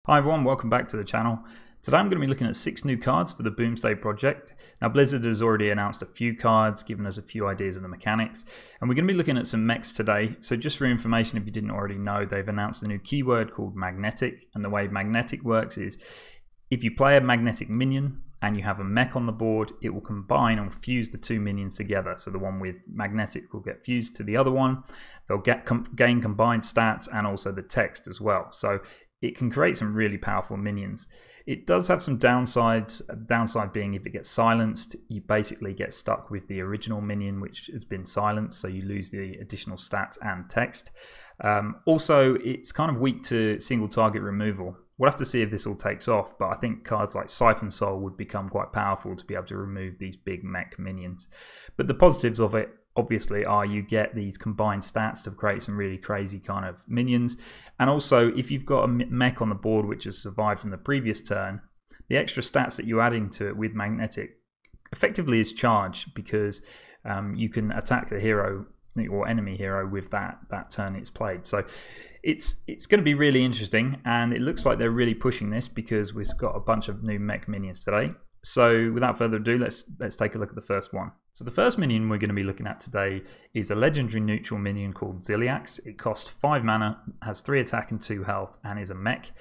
Hi everyone, welcome back to the channel. Today I'm going to be looking at 6 new cards for the Boomsday project. Now Blizzard has already announced a few cards, given us a few ideas of the mechanics, and we're going to be looking at some mechs today. So just for information, if you didn't already know, they've announced a new keyword called magnetic, and the way magnetic works is if you play a magnetic minion and you have a mech on the board, it will combine and fuse the two minions together. So the one with magnetic will get fused to the other one. They'll gain combined stats and also the text as well. So it can create some really powerful minions. It does have some downsides. Downside being if it gets silenced, you basically get stuck with the original minion which has been silenced, so you lose the additional stats and text. Also, it's kind of weak to single target removal. We'll have to see if this all takes off, but I think cards like Siphon Soul would become quite powerful to be able to remove these big mech minions. But the positives of it obviously are you get these combined stats to create some really crazy kind of minions, and also if you've got a mech on the board which has survived from the previous turn, the extra stats that you're adding to it with magnetic effectively is charge, because you can attack the hero or enemy hero with that turn it's played. So it's going to be really interesting, and it looks like they're really pushing this because we've got a bunch of new mech minions today. So without further ado, let's take a look at the first one. So the first minion we're going to be looking at today is a legendary neutral minion called Celiacs. It costs 5 mana, has 3 attack and 2 health, and is a mech.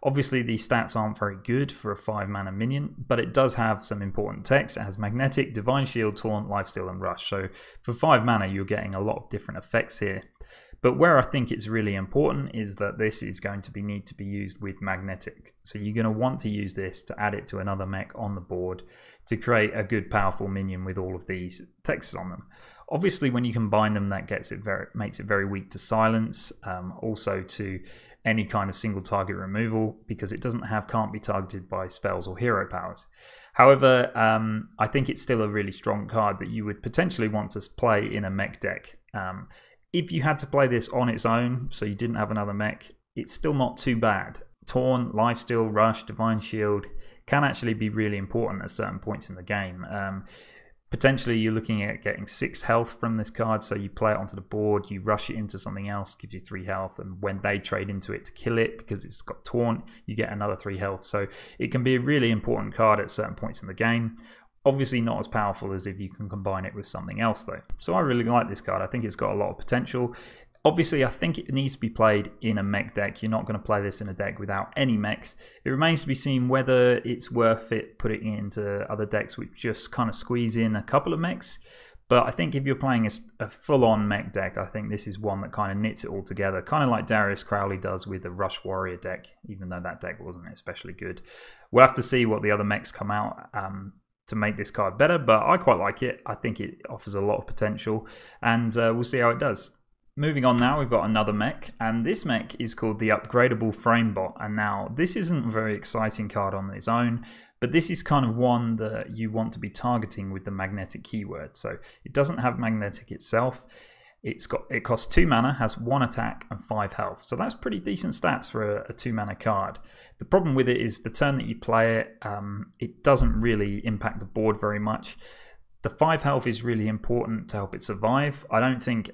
Obviously these stats aren't very good for a 5 mana minion, but it does have some important text. It has magnetic, divine shield, taunt, lifesteal and rush. So for 5 mana you're getting a lot of different effects here. But where I think it's really important is that this is going to need to be used with magnetic. So you're going to want to use this to add it to another mech on the board to create a good powerful minion with all of these texts on them. Obviously when you combine them, that makes it very weak to silence, also to any kind of single target removal, because it can't be targeted by spells or hero powers. However, I think it's still a really strong card that you would potentially want to play in a mech deck. If you had to play this on its own, so you didn't have another mech, it's still not too bad. Taunt, lifesteal, rush, divine shield can actually be really important at certain points in the game. Potentially you're looking at getting 6 health from this card, so you play it onto the board, you rush it into something else, gives you 3 health, and when they trade into it to kill it because it's got taunt, you get another 3 health. So it can be a really important card at certain points in the game. Obviously not as powerful as if you can combine it with something else though. So I really like this card. I think it's got a lot of potential. Obviously I think it needs to be played in a mech deck. You're not going to play this in a deck without any mechs. It remains to be seen whether it's worth it putting it into other decks which just kind of squeeze in a couple of mechs. But I think if you're playing a full-on mech deck, I think this is one that kind of knits it all together, kind of like Darius Crowley does with the Rush Warrior deck, even though that deck wasn't especially good. We'll have to see what the other mechs come out to make this card better, but I quite like it. I think it offers a lot of potential, and we'll see how it does. Moving on now, we've got another mech, and this mech is called the upgradable Framebot. And now this isn't a very exciting card on its own, but this is kind of one that you want to be targeting with the magnetic keyword. So it doesn't have magnetic itself. It costs 2 mana, has 1 attack and 5 health. So that's pretty decent stats for a 2 mana card. The problem with it is the turn that you play it, it doesn't really impact the board very much. The 5 health is really important to help it survive. I don't think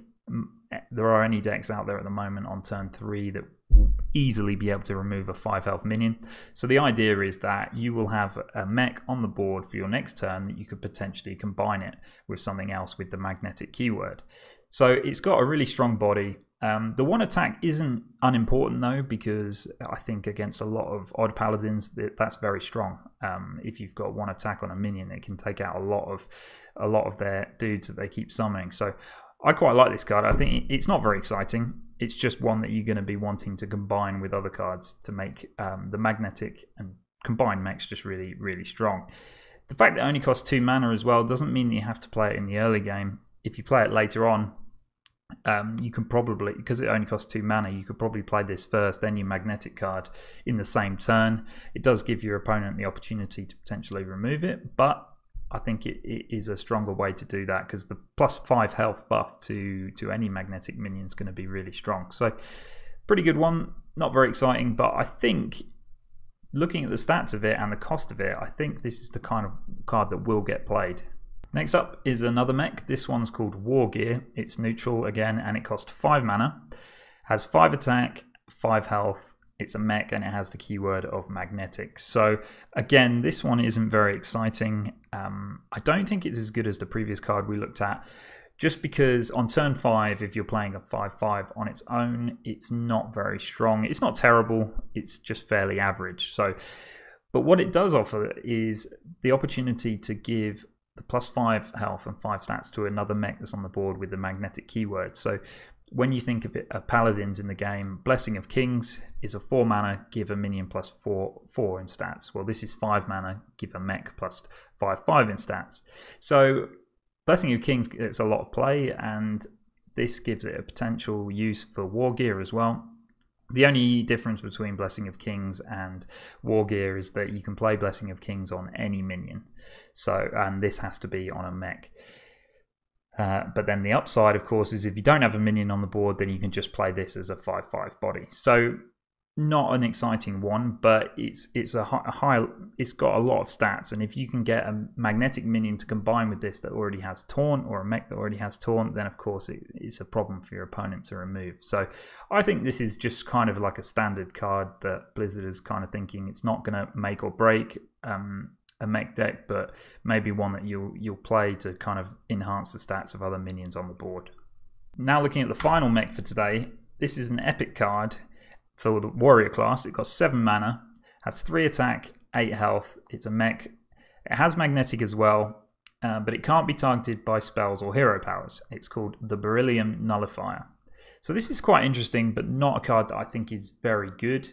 there are any decks out there at the moment on turn 3 that will easily be able to remove a 5 health minion. So the idea is that you will have a mech on the board for your next turn that you could potentially combine it with something else with the magnetic keyword. So it's got a really strong body. The 1 attack isn't unimportant though, because I think against a lot of odd paladins that's very strong. If you've got 1 attack on a minion, it can take out a lot of their dudes that they keep summoning. So I quite like this card. I think it's not very exciting. It's just one that you're going to be wanting to combine with other cards to make the magnetic and combined mechs just really, really strong. The fact that it only costs 2 mana as well doesn't mean that you have to play it in the early game. If you play it later on, you can probably, because it only costs 2 mana, you could probably play this first, then your magnetic card in the same turn. It does give your opponent the opportunity to potentially remove it, but I think it is a stronger way to do that, because the plus 5 health buff to any magnetic minion is going to be really strong. So pretty good one, not very exciting, but I think looking at the stats of it and the cost of it, I think this is the kind of card that will get played. Next up is another mech. This one's called Wargear. It's neutral again, and it costs 5 mana, has 5 attack, 5 health, it's a mech, and it has the keyword of magnetic. So again, this one isn't very exciting. I don't think it's as good as the previous card we looked at, just because on turn 5, if you're playing a 5/5 on its own, it's not very strong. It's not terrible, it's just fairly average. So, but what it does offer is the opportunity to give the +5 health and 5 stats to another mech that's on the board with the magnetic keyword. So when you think of it, paladins in the game, Blessing of Kings is a 4 mana, give a minion +4 in stats. Well, this is 5 mana, give a mech +5/5 in stats. So Blessing of Kings gets a lot of play, and this gives it a potential use for Wargear as well. The only difference between Blessing of Kings and Wargear is that you can play Blessing of Kings on any minion. So, and this has to be on a mech. But then the upside, of course, is if you don't have a minion on the board, then you can just play this as a 5/5 body. So not an exciting one, but it's got a lot of stats, and if you can get a magnetic minion to combine with this that already has Taunt, or a mech that already has Taunt, then of course it's a problem for your opponent to remove. So I think this is just kind of like a standard card that Blizzard is kind of thinking it's not going to make or break a mech deck, but maybe one that you'll play to kind of enhance the stats of other minions on the board. Now looking at the final mech for today, this is an epic card for the warrior class. It costs 7 mana, has 3 attack, 8 health. It's a mech. It has magnetic as well, but it can't be targeted by spells or hero powers. It's called the Beryllium Nullifier. So this is quite interesting, but not a card that I think is very good.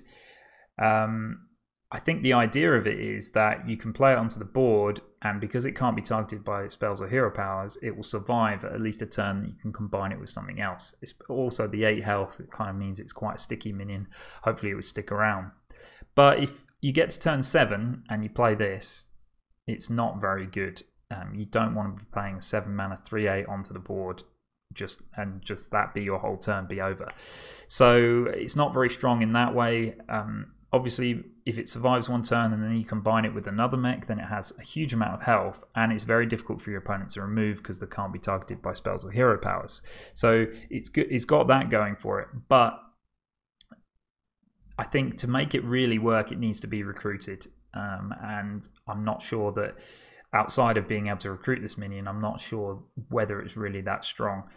I think the idea of it is that you can play it onto the board, and because it can't be targeted by spells or hero powers, it will survive at least a turn that you can combine it with something else. It's also the 8 health, it kind of means it's quite a sticky minion. Hopefully it would stick around. But if you get to turn 7 and you play this, it's not very good. You don't want to be playing a 7 mana 3/8 onto the board just that be your whole turn, be over. So it's not very strong in that way. Obviously, if it survives one turn and then you combine it with another mech, then it has a huge amount of health, and it's very difficult for your opponent to remove because they can't be targeted by spells or hero powers. So it's good. It's got that going for it, but I think to make it really work, it needs to be recruited, and I'm not sure that outside of being able to recruit this minion, I'm not sure whether it's really that strong.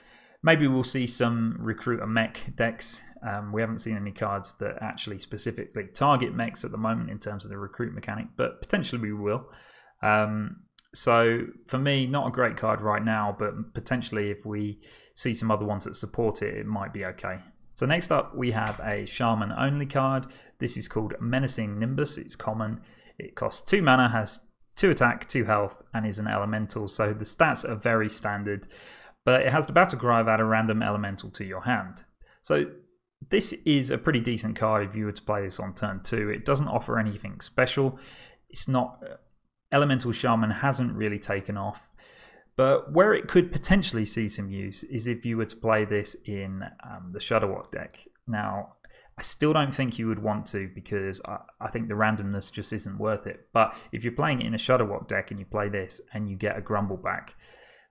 Maybe we'll see some recruit a mech decks. We haven't seen any cards that actually specifically target mechs at the moment in terms of the recruit mechanic, but potentially we will. So for me, not a great card right now, but potentially if we see some other ones that support it, it might be okay. So next up we have a Shaman only card. This is called Menacing Nimbus. It's common. It costs 2 mana, has 2 attack, 2 health, and is an elemental. So the stats are very standard, but it has the battle cry of add a random elemental to your hand. So this is a pretty decent card if you were to play this on turn 2. It doesn't offer anything special. It's not... Elemental Shaman hasn't really taken off, but where it could potentially see some use is if you were to play this in the Shudderwock deck. Now, I still don't think you would want to, because I think the randomness just isn't worth it. But if you're playing it in a Shudderwock deck and you play this and you get a Grumble back,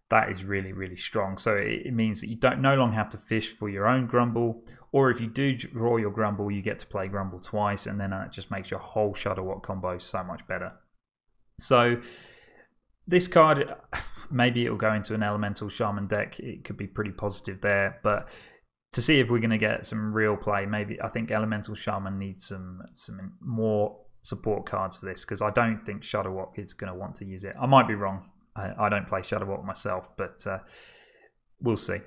that is really, really strong. So it means that you no longer have to fish for your own Grumble, or if you do draw your Grumble, you get to play Grumble twice, and then that just makes your whole Shudderwock combo so much better. So this card, maybe it'll go into an Elemental Shaman deck. It could be pretty positive there, but to see if we're going to get some real play, maybe I think Elemental Shaman needs some more support cards for this, because I don't think Shudderwock is going to want to use it. I might be wrong. I don't play Shudderwock myself, but we'll see.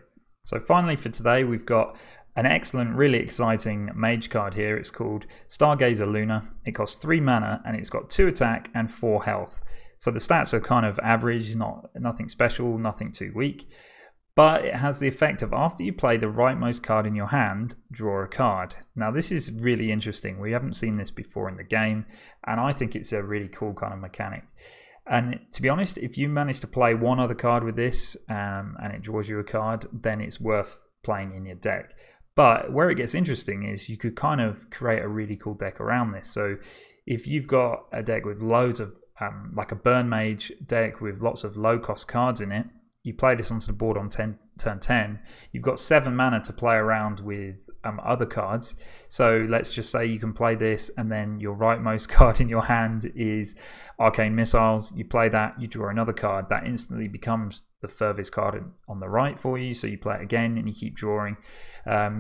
So finally for today, we've got an excellent, really exciting Mage card here. It's called Stargazer Luna. It costs 3 mana and it's got 2 attack and 4 health. So the stats are kind of average, nothing special, nothing too weak. But it has the effect of after you play the rightmost card in your hand, draw a card. Now this is really interesting. We haven't seen this before in the game, and I think it's a really cool kind of mechanic. And to be honest, if you manage to play one other card with this and it draws you a card, then it's worth playing in your deck. But where it gets interesting is you could kind of create a really cool deck around this. So if you've got a deck with loads of, like a Burn Mage deck with lots of low cost cards in it, you play this onto the board on turn 10, you've got 7 mana to play around with other cards. So let's just say you can play this, and then your rightmost card in your hand is Arcane Missiles. You play that, you draw another card, that instantly becomes the furthest card on the right for you, so you play it again and you keep drawing.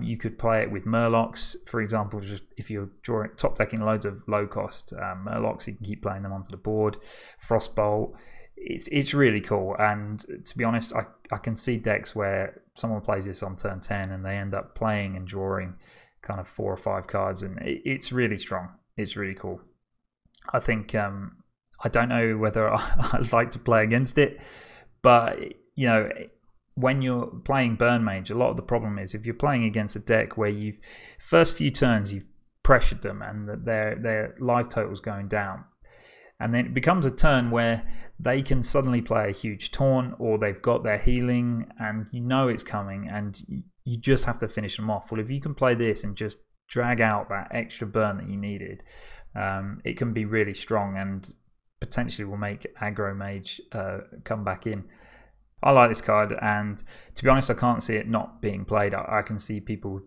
You could play it with Murlocs, for example. Just if you're drawing top decking loads of low cost Murlocs, you can keep playing them onto the board. Frostbolt, it's really cool, and to be honest, I can see decks where someone plays this on turn 10 and they end up playing and drawing kind of 4 or 5 cards, and it's really strong. It's really cool. I think I don't know whether I'd like to play against it, but you know, when you're playing Burn Mage, a lot of the problem is if you're playing against a deck where you've first few turns you've pressured them and that their life total's going down, and then it becomes a turn where they can suddenly play a huge taunt, or they've got their healing and you know it's coming and you just have to finish them off. Well, if you can play this and just drag out that extra burn that you needed, it can be really strong and potentially will make aggro Mage come back in. I like this card, and to be honest, I can't see it not being played. I can see people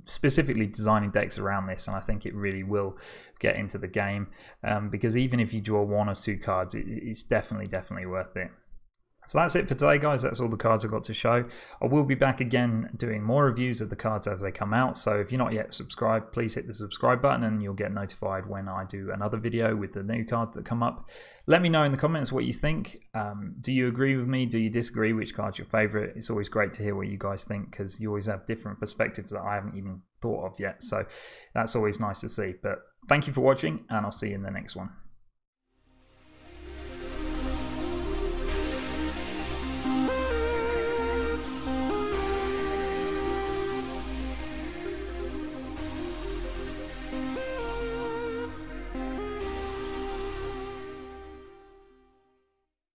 specifically designing decks around this, and I think it really will get into the game, because even if you draw 1 or 2 cards, it's definitely worth it. So that's it for today, guys. That's all the cards I've got to show. I will be back again doing more reviews of the cards as they come out, so if you're not yet subscribed, please hit the subscribe button and you'll get notified when I do another video with the new cards that come up. Let me know in the comments what you think. Do you agree with me? Do you disagree? Which card's your favorite? It's always great to hear what you guys think, because you always have different perspectives that I haven't even thought of yet, so that's always nice to see. But thank you for watching, and I'll see you in the next one.